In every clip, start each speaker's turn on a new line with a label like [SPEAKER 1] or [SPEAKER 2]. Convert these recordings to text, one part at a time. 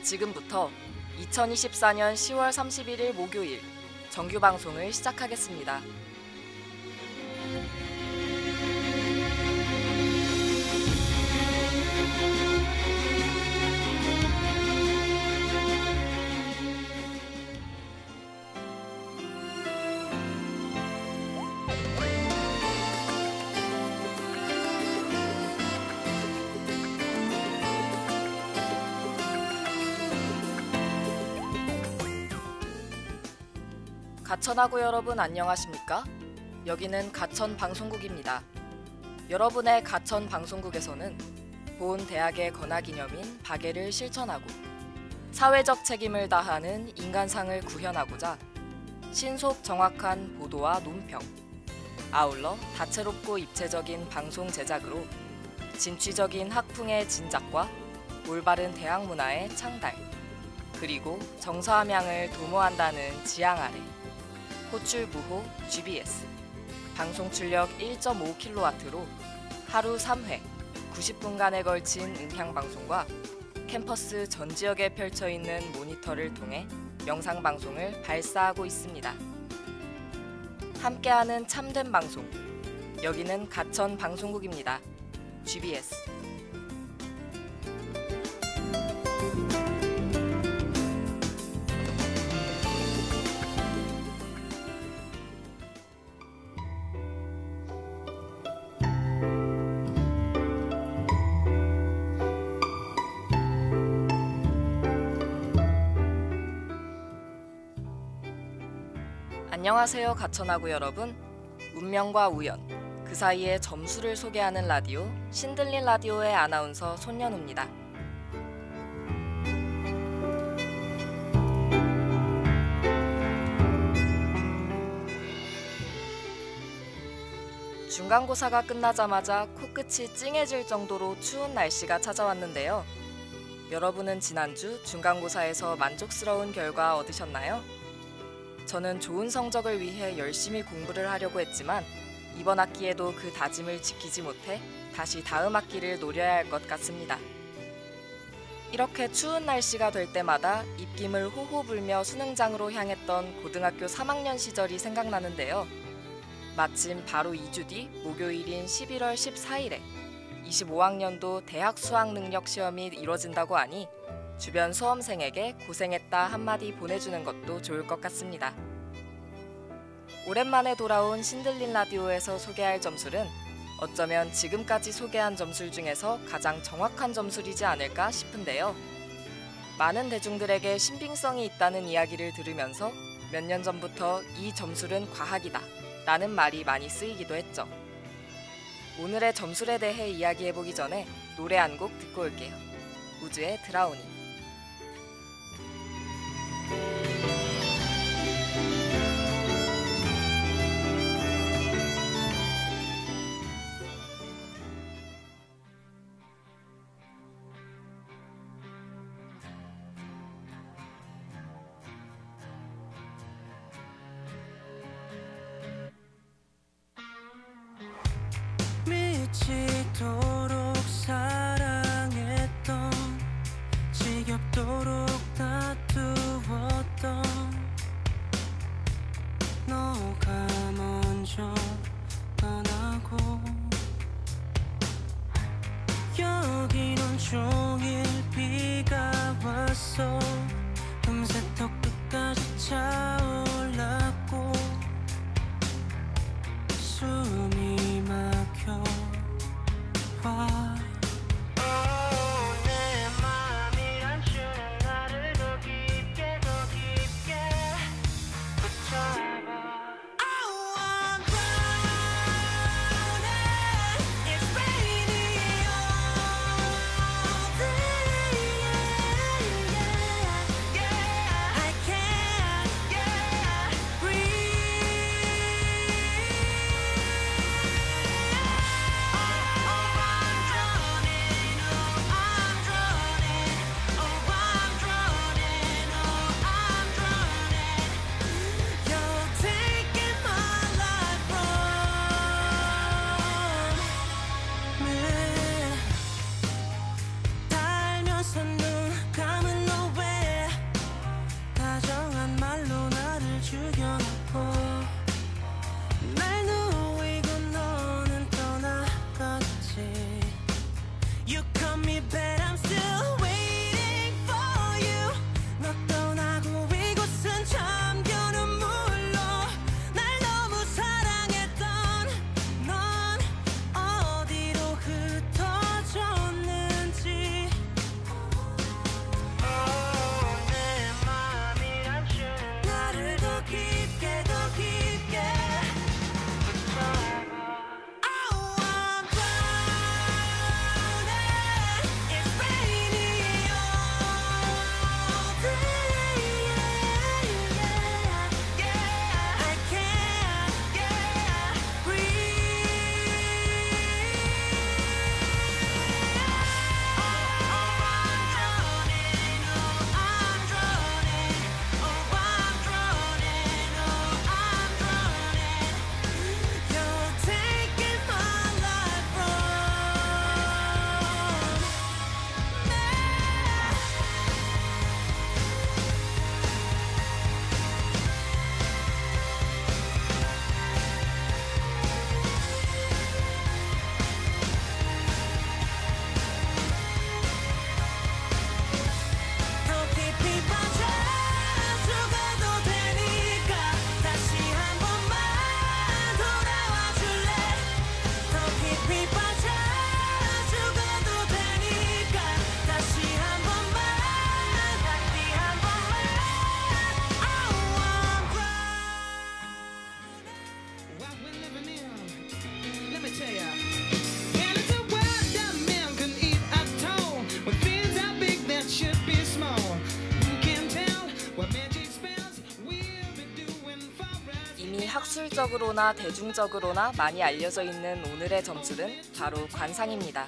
[SPEAKER 1] 지금부터 2024년 10월 31일 목요일 정규 방송을 시작하겠습니다. 가천하고 여러분 안녕하십니까? 여기는 가천 방송국입니다. 여러분의 가천 방송국에서는 본 대학의 건화기념인 박애를 실천하고 사회적 책임을 다하는 인간상을 구현하고자 신속 정확한 보도와 논평, 아울러 다채롭고 입체적인 방송 제작으로 진취적인 학풍의 진작과 올바른 대학 문화의 창달, 그리고 정서함양을 도모한다는 지향 아래 호출부호 GBS, 방송 출력 1.5kW로 하루 3회 90분간에 걸친 음향방송과 캠퍼스 전 지역에 펼쳐있는 모니터를 통해 영상방송을 발사하고 있습니다. 함께하는 참된 방송, 여기는 가천 방송국입니다. GBS. 안녕하세요 가천하고 여러분. 운명과 우연, 그 사이에 점수를 소개하는 라디오 신들린 라디오의 아나운서 손연우입니다. 중간고사가 끝나자마자 코끝이 찡해질 정도로 추운 날씨가 찾아왔는데요. 여러분은 지난주 중간고사에서 만족스러운 결과 얻으셨나요? 저는 좋은 성적을 위해 열심히 공부를 하려고 했지만 이번 학기에도 그 다짐을 지키지 못해 다시 다음 학기를 노려야 할 것 같습니다. 이렇게 추운 날씨가 될 때마다 입김을 호호 불며 수능장으로 향했던 고등학교 3학년 시절이 생각나는데요. 마침 바로 2주 뒤 목요일인 11월 14일에 25학년도 대학 수학능력 시험이 이뤄진다고 하니 주변 수험생에게 고생했다 한마디 보내주는 것도 좋을 것 같습니다. 오랜만에 돌아온 신들린 라디오에서 소개할 점술은 어쩌면 지금까지 소개한 점술 중에서 가장 정확한 점술이지 않을까 싶은데요. 많은 대중들에게 신빙성이 있다는 이야기를 들으면서 몇 년 전부터 이 점술은 과학이다 라는 말이 많이 쓰이기도 했죠. 오늘의 점술에 대해 이야기해보기 전에 노래 한 곡 듣고 올게요. 우즈의 드라우닝.
[SPEAKER 2] 미치도록 사랑했던, 지겹도록 다투었던 너가 먼저 떠나고 여긴 온종일 비가 왔어. 금세 턱 끝까지 차올랐고 숨이 막혀 와. 내 맘이란 주는 나를 더 깊게 붙잡아.
[SPEAKER 1] 일반적으로나 대중적으로나 많이 알려져 있는 오늘의 점술은 바로 관상입니다.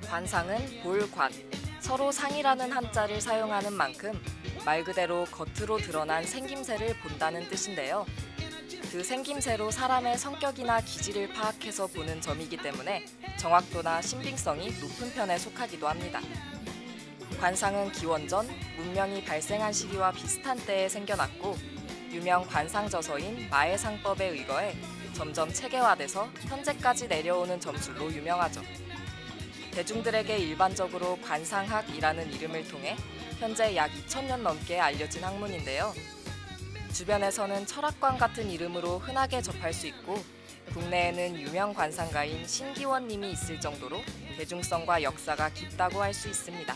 [SPEAKER 1] 관상은 볼관, 서로 상이라는 한자를 사용하는 만큼 말 그대로 겉으로 드러난 생김새를 본다는 뜻인데요. 그 생김새로 사람의 성격이나 기질을 파악해서 보는 점이기 때문에 정확도나 신빙성이 높은 편에 속하기도 합니다. 관상은 기원전 문명이 발생한 시기와 비슷한 때에 생겨났고 유명 관상저서인 마해상법에 의거해 점점 체계화돼서 현재까지 내려오는 점술로 유명하죠. 대중들에게 일반적으로 관상학이라는 이름을 통해 현재 약 2000년 넘게 알려진 학문인데요. 주변에서는 철학관 같은 이름으로 흔하게 접할 수 있고 국내에는 유명 관상가인 신기원님이 있을 정도로 대중성과 역사가 깊다고 할 수 있습니다.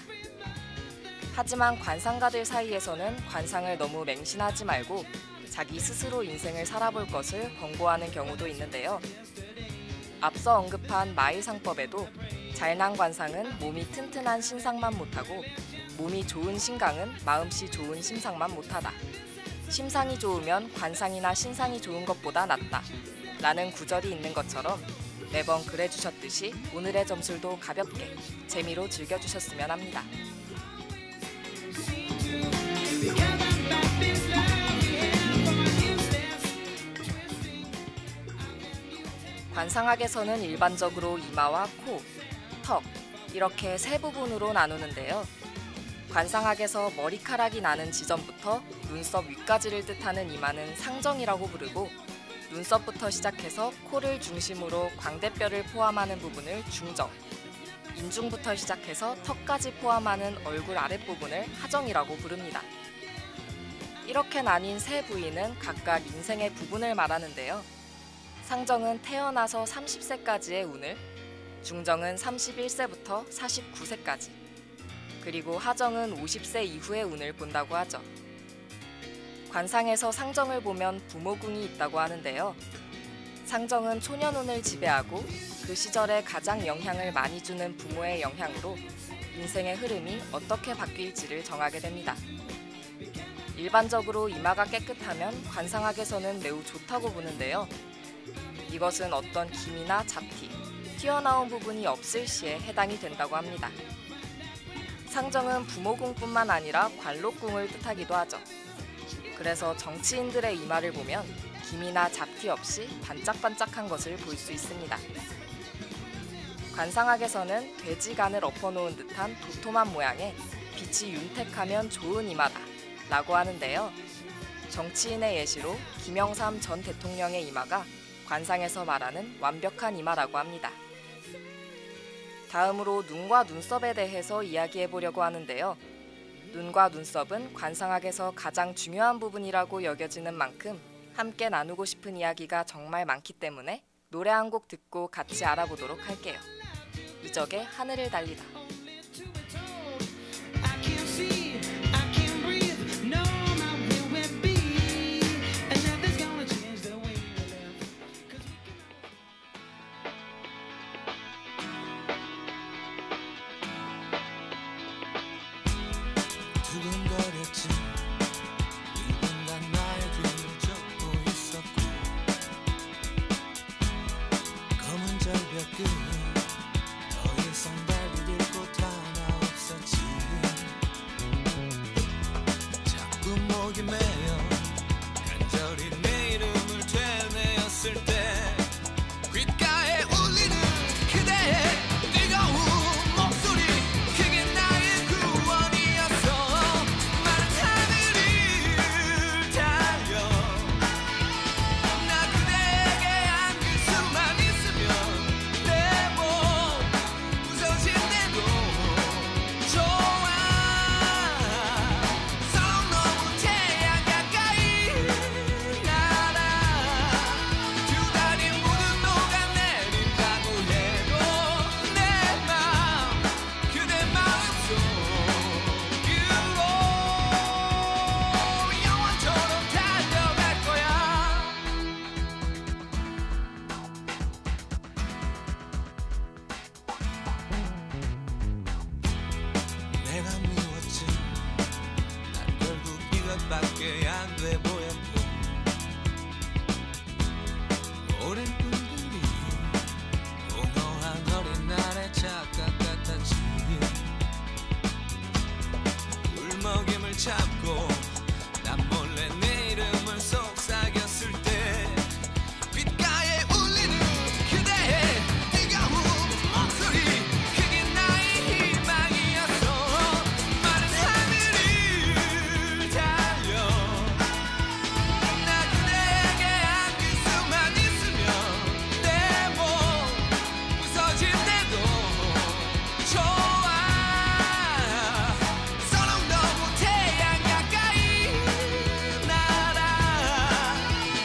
[SPEAKER 1] 하지만 관상가들 사이에서는 관상을 너무 맹신하지 말고 자기 스스로 인생을 살아볼 것을 권고하는 경우도 있는데요. 앞서 언급한 마의상법에도 잘난 관상은 몸이 튼튼한 신상만 못하고 몸이 좋은 신강은 마음씨 좋은 심상만 못하다. 심상이 좋으면 관상이나 신상이 좋은 것보다 낫다. 라는 구절이 있는 것처럼 매번 그래주셨듯이 오늘의 점술도 가볍게 재미로 즐겨주셨으면 합니다. 관상학에서는 일반적으로 이마와 코, 턱 이렇게 세 부분으로 나누는데요. 관상학에서 머리카락이 나는 지점부터 눈썹 위까지를 뜻하는 이마는 상정이라고 부르고 눈썹부터 시작해서 코를 중심으로 광대뼈를 포함하는 부분을 중정, 인중부터 시작해서 턱까지 포함하는 얼굴 아랫부분을 하정이라고 부릅니다. 이렇게 나뉜 세 부위는 각각 인생의 부분을 말하는데요. 상정은 태어나서 30세까지의 운을, 중정은 31세부터 49세까지, 그리고 하정은 50세 이후의 운을 본다고 하죠. 관상에서 상정을 보면 부모궁이 있다고 하는데요. 상정은 초년운을 지배하고 그 시절에 가장 영향을 많이 주는 부모의 영향으로 인생의 흐름이 어떻게 바뀔지를 정하게 됩니다. 일반적으로 이마가 깨끗하면 관상학에서는 매우 좋다고 보는데요. 이것은 어떤 기미나 잡티, 튀어나온 부분이 없을 시에 해당이 된다고 합니다. 상정은 부모궁뿐만 아니라 관록궁을 뜻하기도 하죠. 그래서 정치인들의 이마를 보면 기미나 잡티 없이 반짝반짝한 것을 볼 수 있습니다. 관상학에서는 돼지간을 엎어놓은 듯한 도톰한 모양의 빛이 윤택하면 좋은 이마다 라고 하는데요. 정치인의 예시로 김영삼 전 대통령의 이마가 관상에서 말하는 완벽한 이마라고 합니다. 다음으로 눈과 눈썹에 대해서 이야기해 보려고 하는데요. 눈과 눈썹은 관상학에서 가장 중요한 부분이라고 여겨지는 만큼 함께 나누고 싶은 이야기가 정말 많기 때문에 노래 한 곡 듣고 같이 알아보도록 할게요. 이적의 하늘을 달리다.
[SPEAKER 3] 두근거렸지 누군가 나의 뒤를 쫓고 있었고 검은 절벽 끝 더 이상 발디딜 곳 하나 없었지. 자꾸 목이 메여 간절히 내 이름을 되뇌었을 때 귓가에 울리는 그대의 뜨거운 목소리, 그게 나의 구원이었어. 마른 하늘을 달려 나 그대에게 안길 수만 있으면 내 몸 부서진대도 좋아. 서로 너무 태양같이 밖에 안 돼 보였고 오랜 꿈들이 공허한 어린 날의 착각 같았지. 울먹임을 참고 난 몰래 내 이름을 속삭였을 때 귓가에 울리는 그대의 뜨거운 목소리, 그게 나의 희망이었어. 마른 하늘을 달려 나 그대에게 안길 수만 있으면 내 몸 부서질 때도 좋아. 서로 너무 태양 가까이 날아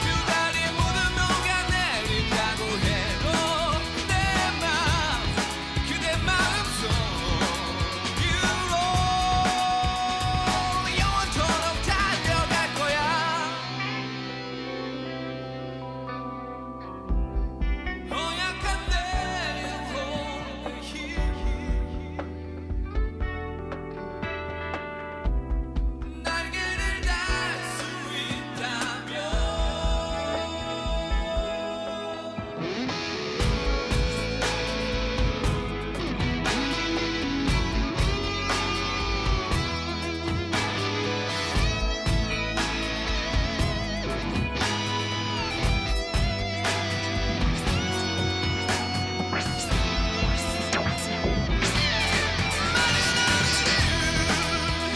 [SPEAKER 3] 두 다리 모두 녹아내린다고 해도 내 맘 그대 마음속 유로 영원토록 달려갈 거야. 허약한 내 영혼을 날개를 달 수 있다면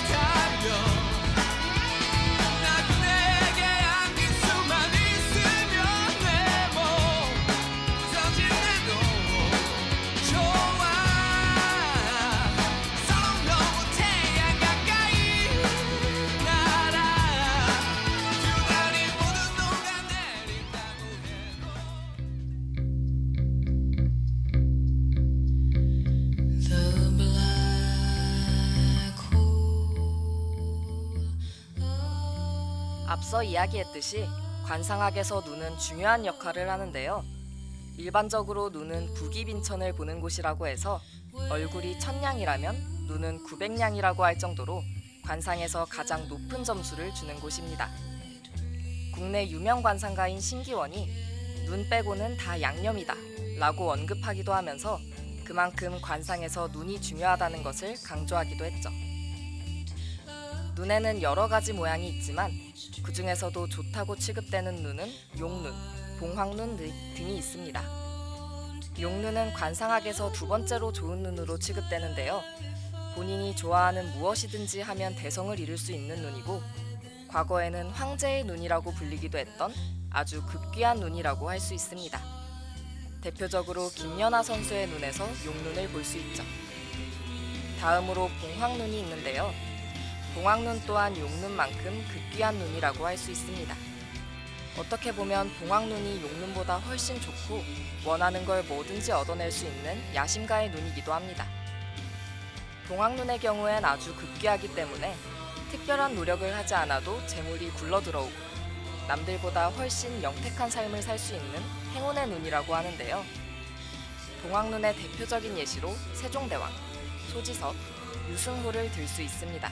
[SPEAKER 3] 달려 나 그대에게 안길 수만 있으면 내 몸 부서질 때도 좋아. 서로 너무 태양 가까이 날아 두 다리 모두 녹아내린다고 해도
[SPEAKER 4] The black hole.
[SPEAKER 1] 앞서 이야기했듯이 관상학에서 눈은 중요한 역할을 하는데요. 일반적으로 눈은 부기빈천을 보는 곳이라고 해서 얼굴이 1000냥이라면 눈은 900냥이라고 할 정도로 관상에서 가장 높은 점수를 주는 곳입니다. 국내 유명 관상가인 신기원이 눈 빼고는 다 양념이다 라고 언급하기도 하면서 그만큼 관상에서 눈이 중요하다는 것을 강조하기도 했죠. 눈에는 여러 가지 모양이 있지만 그 중에서도 좋다고 취급되는 눈은 용눈, 봉황눈 등이 있습니다. 용눈은 관상학에서 두 번째로 좋은 눈으로 취급되는데요. 본인이 좋아하는 무엇이든지 하면 대성을 이룰 수 있는 눈이고 과거에는 황제의 눈이라고 불리기도 했던 아주 극귀한 눈이라고 할 수 있습니다. 대표적으로 김연아 선수의 눈에서 용눈을 볼 수 있죠. 다음으로 봉황눈이 있는데요. 봉황눈 또한 용눈만큼 극귀한 눈이라고 할 수 있습니다. 어떻게 보면 봉황눈이 용눈보다 훨씬 좋고 원하는 걸 뭐든지 얻어낼 수 있는 야심가의 눈이기도 합니다. 봉황눈의 경우엔 아주 극귀하기 때문에 특별한 노력을 하지 않아도 재물이 굴러들어오고 남들보다 훨씬 영택한 삶을 살 수 있는 행운의 눈이라고 하는데요. 봉황눈의 대표적인 예시로 세종대왕, 소지섭, 유승후를 들 수 있습니다.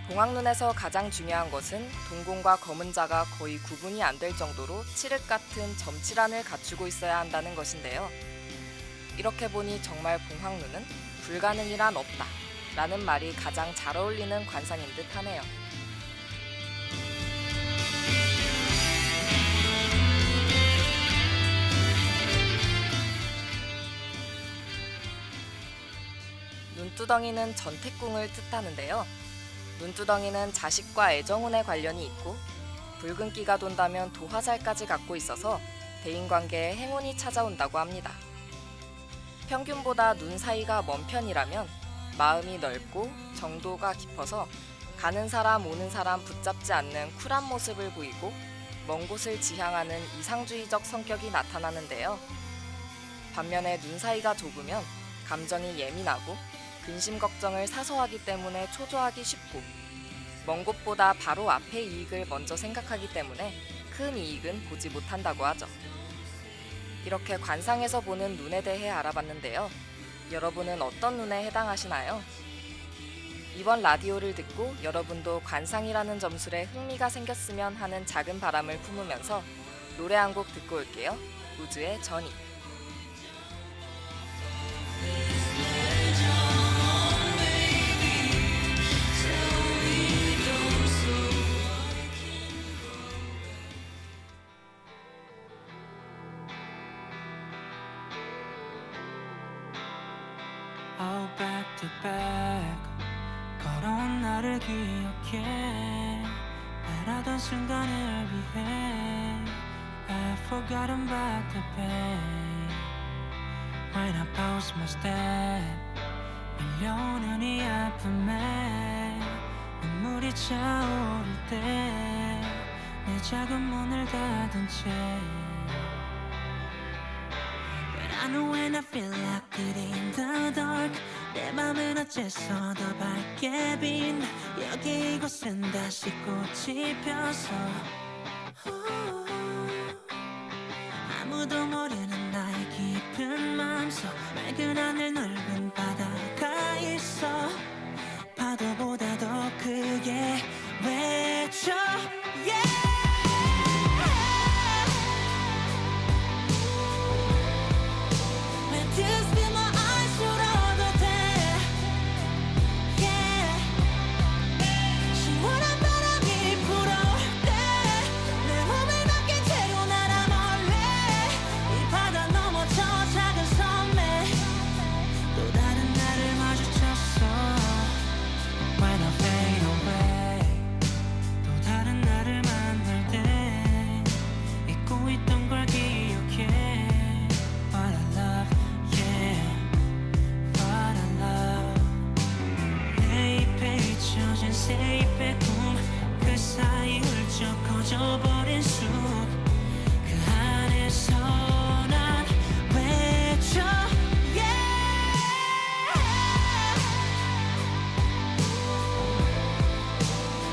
[SPEAKER 1] 봉황눈에서 가장 중요한 것은 동공과 검은 자가 거의 구분이 안 될 정도로 칠흑 같은 점칠안을 갖추고 있어야 한다는 것인데요. 이렇게 보니 정말 봉황눈은 불가능이란 없다 라는 말이 가장 잘 어울리는 관상인 듯 하네요. 눈두덩이는 전태궁을 뜻하는데요. 눈두덩이는 자식과 애정운에 관련이 있고 붉은 끼가 돈다면 도화살까지 갖고 있어서 대인관계에 행운이 찾아온다고 합니다. 평균보다 눈 사이가 먼 편이라면 마음이 넓고 정도가 깊어서 가는 사람 오는 사람 붙잡지 않는 쿨한 모습을 보이고 먼 곳을 지향하는 이상주의적 성격이 나타나는데요. 반면에 눈 사이가 좁으면 감정이 예민하고 근심 걱정을 사서 하기 때문에 초조하기 쉽고 먼 곳보다 바로 앞의 이익을 먼저 생각하기 때문에 큰 이익은 보지 못한다고 하죠. 이렇게 관상에서 보는 눈에 대해 알아봤는데요. 여러분은 어떤 눈에 해당하시나요? 이번 라디오를 듣고 여러분도 관상이라는 점술에 흥미가 생겼으면 하는 작은 바람을 품으면서 노래 한 곡 듣고 올게요. 우즈의 전이.
[SPEAKER 2] All back to back 걸어온 나를 기억해 바라던 순간을 위해 I've forgotten about the pain When I pause my step 밀려오는 이 아픔에 눈물이 차오를 때 내 작은 문을 닫은 채 But I know when I feel like it in the dark 내 맘은 어째서 더 밝게 빛나 여기 이곳은 다시 꽃이 펴서 아무도 모르는 나의 깊은 맘속 맑은 하늘 넓은 바다가 있어 파도보다 더 크게 외쳐 yeah! Tears fill my eyes 울어도 돼 yeah. 시원한 바람이 불어올 때 내 몸을 맡긴 채로 날아 멀리 이 바다 넘어 저 작은 섬에 또 다른 나를 마주쳤어 When I fade away 또 다른 나를 만날 때 잊고 있던 걸 기억해 What I love 잊혀진 새잎의 꿈그 사이 훌쩍 커져버린 숲 그 안에서 난 외쳐 yeah!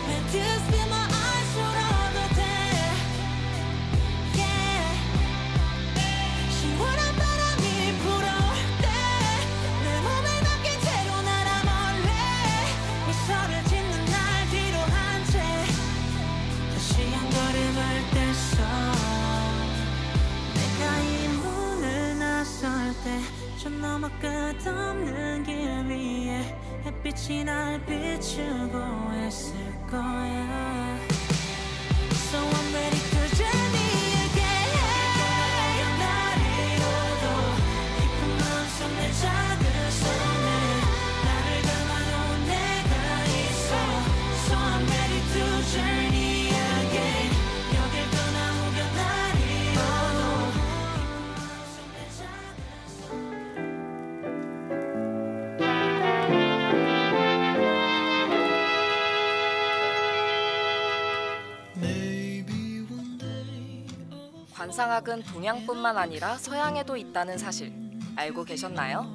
[SPEAKER 2] When tears fill my eyes 울어도 돼 yeah. 시원한 바람이 불어올 때 내 몸을 맡긴 채로 날아 멀리 미소를 짓는 날 뒤로 한 채 다시 한 걸음을 뗐어 내가 이 문을 나설 때 저 너머 끝없는 길 위에 햇빛이 날 비추고 있을 거야 So I'm ready to journey again 날 잃어도 깊은 마음속 내 작은 손에 나를 감아놓은 내가 있어 So I'm ready to journey again 여길 떠나 혹여 날 잃어도 깊은 마음속 내 작은 손
[SPEAKER 1] 관상학은 동양뿐만 아니라 서양에도 있다는 사실 알고 계셨나요?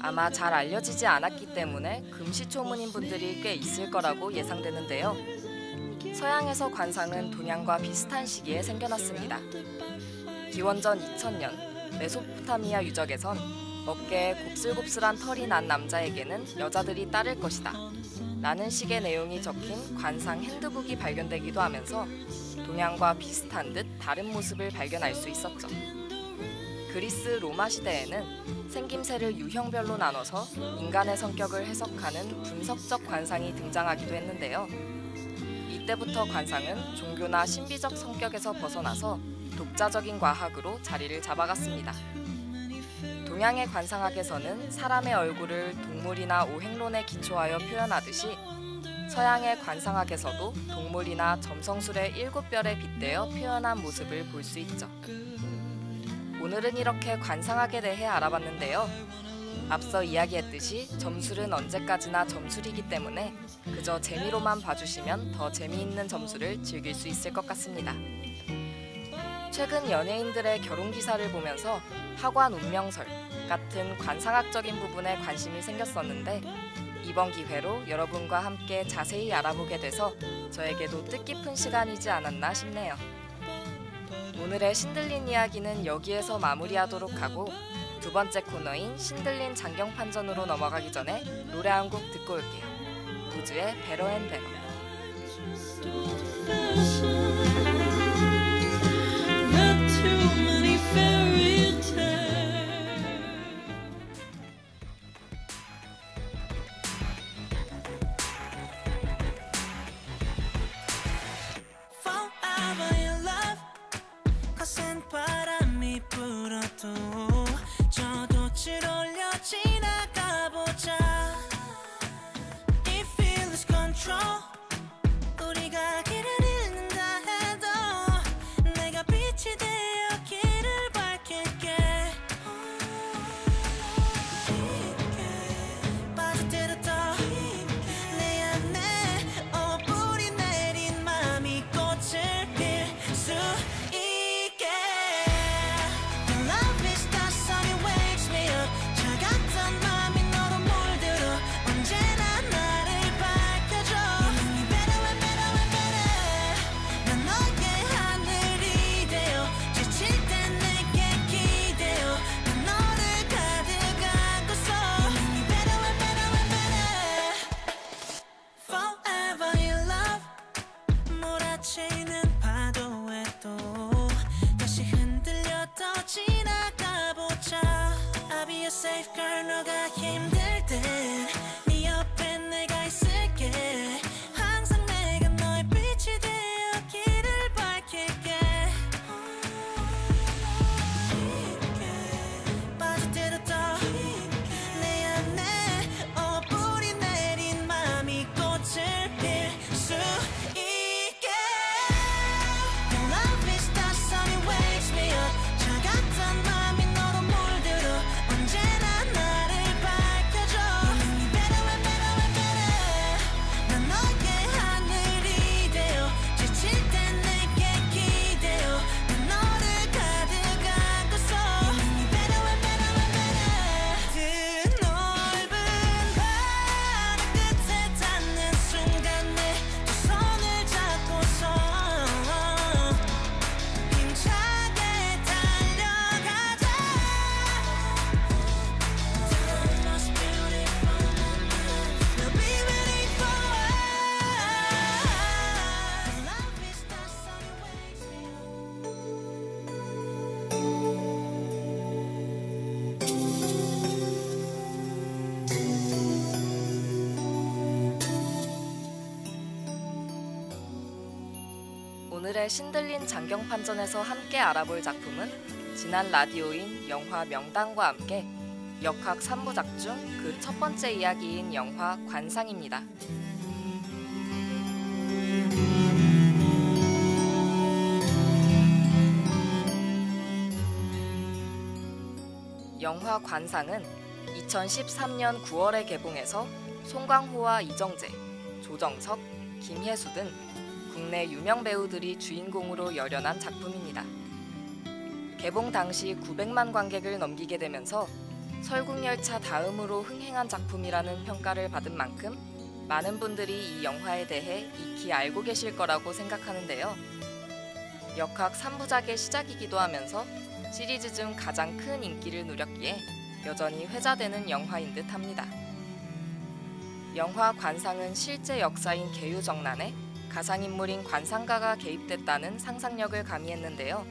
[SPEAKER 1] 아마 잘 알려지지 않았기 때문에 금시초문인 분들이 꽤 있을 거라고 예상되는데요. 서양에서 관상은 동양과 비슷한 시기에 생겨났습니다. 기원전 2000년 메소포타미아 유적에선 어깨에 곱슬곱슬한 털이 난 남자에게는 여자들이 따를 것이다 라는 식의 내용이 적힌 관상 핸드북이 발견되기도 하면서 동양과 비슷한 듯 다른 모습을 발견할 수 있었죠. 그리스 로마 시대에는 생김새를 유형별로 나눠서 인간의 성격을 해석하는 분석적 관상이 등장하기도 했는데요. 이때부터 관상은 종교나 신비적 성격에서 벗어나서 독자적인 과학으로 자리를 잡아갔습니다. 동양의 관상학에서는 사람의 얼굴을 동물이나 오행론에 기초하여 표현하듯이 서양의 관상학에서도 동물이나 점성술의 7별에 빗대어 표현한 모습을 볼 수 있죠. 오늘은 이렇게 관상학에 대해 알아봤는데요. 앞서 이야기했듯이 점술은 언제까지나 점술이기 때문에 그저 재미로만 봐주시면 더 재미있는 점술을 즐길 수 있을 것 같습니다. 최근 연예인들의 결혼 기사를 보면서 하관 운명설 같은 관상학적인 부분에 관심이 생겼었는데 이번 기회로 여러분과 함께 자세히 알아보게 돼서 저에게도 뜻깊은 시간이지 않았나 싶네요. 오늘의 신들린 이야기는 여기에서 마무리하도록 하고 두 번째 코너인 신들린 장경판전으로 넘어가기 전에 노래 한 곡 듣고 올게요. 우즈의 베러 앤 베러.
[SPEAKER 2] Read too many fairy tales. Forever in love. 거센 바람이 불어도 저도칠 올려 지나가보자. If we lose control, 우리가 길을 잃는다 해도 내가 빛이 되어 길을 밝힐게. 빠져들었다 내 안에 뿌리 내린 맘이 꽃을 필 수 있게. Your love is the sun, it wakes me up. 차갑던 맘이 너로 물들어 언제나 나를 밝혀줘. You make me better and better and better. 난 너의 하늘이 되어 지칠 땐 내게 기대어 난 너를 가득 안고서. You make me better and better and better. Forever in love. 몰아치는 파도에도 다시 흔들려 더 지나가보자. I'll be a safe girl. 너가 힘들 땐 네 옆에 내가 있을게. 항상 내가 너의 빛이 되어 길을 밝힐게. 빠져들었다 내 안에 뿌리 내린 맘이 꽃을 필 수 있게. Your love is the sun, it wakes me up. 차갑던 맘이 너로 물들어 언제나 나를 밝혀줘. You make me better and better and better. 난 너의 하늘이 되어 지칠 땐 내게 기대어 난 너를 가득 안고서. You make me better and better and better. 그 넓은 바다 끝에 닿는 순간 내 두 손을 잡고서 힘차게 달려가자. The most beautiful moment. We'll be ready for us. Love is the sun, it wakes me up.
[SPEAKER 1] 오늘의 신들린 장경판전에서 함께 알아볼 작품은 지난 라디오인 영화 명당과 함께 역학 3부작 중 그 첫 번째 이야기인 영화 관상입니다. 영화 관상은 2013년 9월에 개봉해서 송강호와 이정재, 조정석, 김혜수 등 국내 유명 배우들이 주인공으로 열연한 작품입니다. 개봉 당시 900만 관객을 넘기게 되면서 설국열차 다음으로 흥행한 작품이라는 평가를 받은 만큼 많은 분들이 이 영화에 대해 익히 알고 계실 거라고 생각하는데요. 역학 3부작의 시작이기도 하면서 시리즈 중 가장 큰 인기를 누렸기에 여전히 회자되는 영화인 듯 합니다. 영화 관상은 실제 역사인 계유정난에 가상인물인 관상가가 개입됐다는 상상력을 가미했는데요.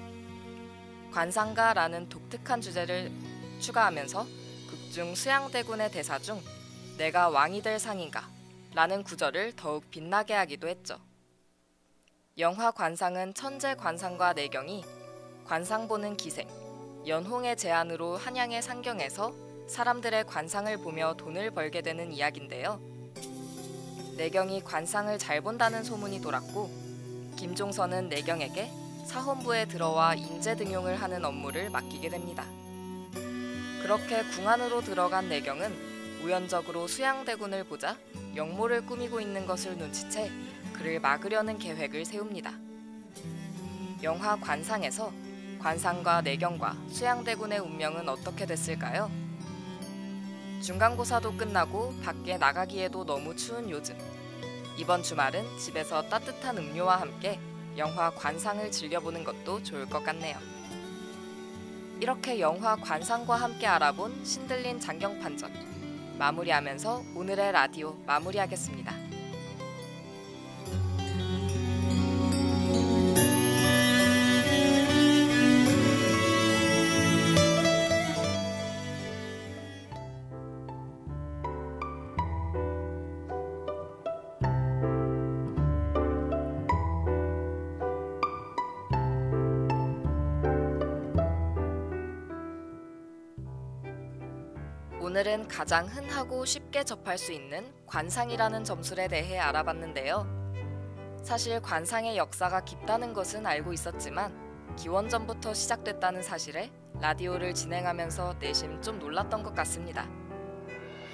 [SPEAKER 1] 관상가라는 독특한 주제를 추가하면서 극중 수양대군의 대사 중 내가 왕이 될 상인가 라는 구절을 더욱 빛나게 하기도 했죠. 영화 관상은 천재 관상가 내경이 관상 보는 기생, 연홍의 제안으로 한양의 상경에서 사람들의 관상을 보며 돈을 벌게 되는 이야기인데요. 내경이 관상을 잘 본다는 소문이 돌았고 김종선은 내경에게 사헌부에 들어와 인재 등용을 하는 업무를 맡기게 됩니다. 그렇게 궁 안으로 들어간 내경은 우연적으로 수양대군을 보자 역모를 꾸미고 있는 것을 눈치채 그를 막으려는 계획을 세웁니다. 영화 관상에서 관상과 내경과 수양대군의 운명은 어떻게 됐을까요? 중간고사도 끝나고 밖에 나가기에도 너무 추운 요즘. 이번 주말은 집에서 따뜻한 음료와 함께 영화 관상을 즐겨보는 것도 좋을 것 같네요. 이렇게 영화 관상과 함께 알아본 신들린 장경판전. 마무리하면서 오늘의 라디오 마무리하겠습니다. 오늘은 가장 흔하고 쉽게 접할 수 있는 관상이라는 점술에 대해 알아봤는데요. 사실 관상의 역사가 깊다는 것은 알고 있었지만 기원전부터 시작됐다는 사실에 라디오를 진행하면서 내심 좀 놀랐던 것 같습니다.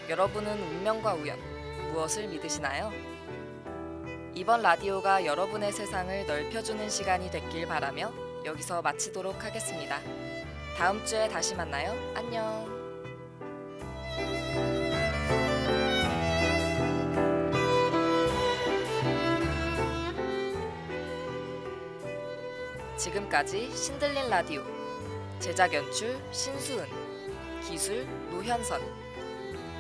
[SPEAKER 1] 여러분은 운명과 우연, 무엇을 믿으시나요? 이번 라디오가 여러분의 세상을 넓혀주는 시간이 됐길 바라며 여기서 마치도록 하겠습니다. 다음 주에 다시 만나요. 안녕. 지금까지 신들린 라디오 제작 연출 신수은 기술 노현선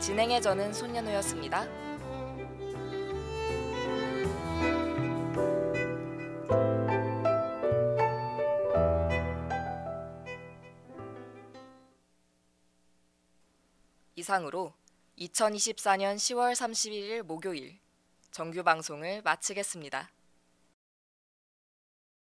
[SPEAKER 1] 진행의 저는 손연우였습니다. 이상으로 2024년 10월 31일 목요일 정규 방송을 마치겠습니다.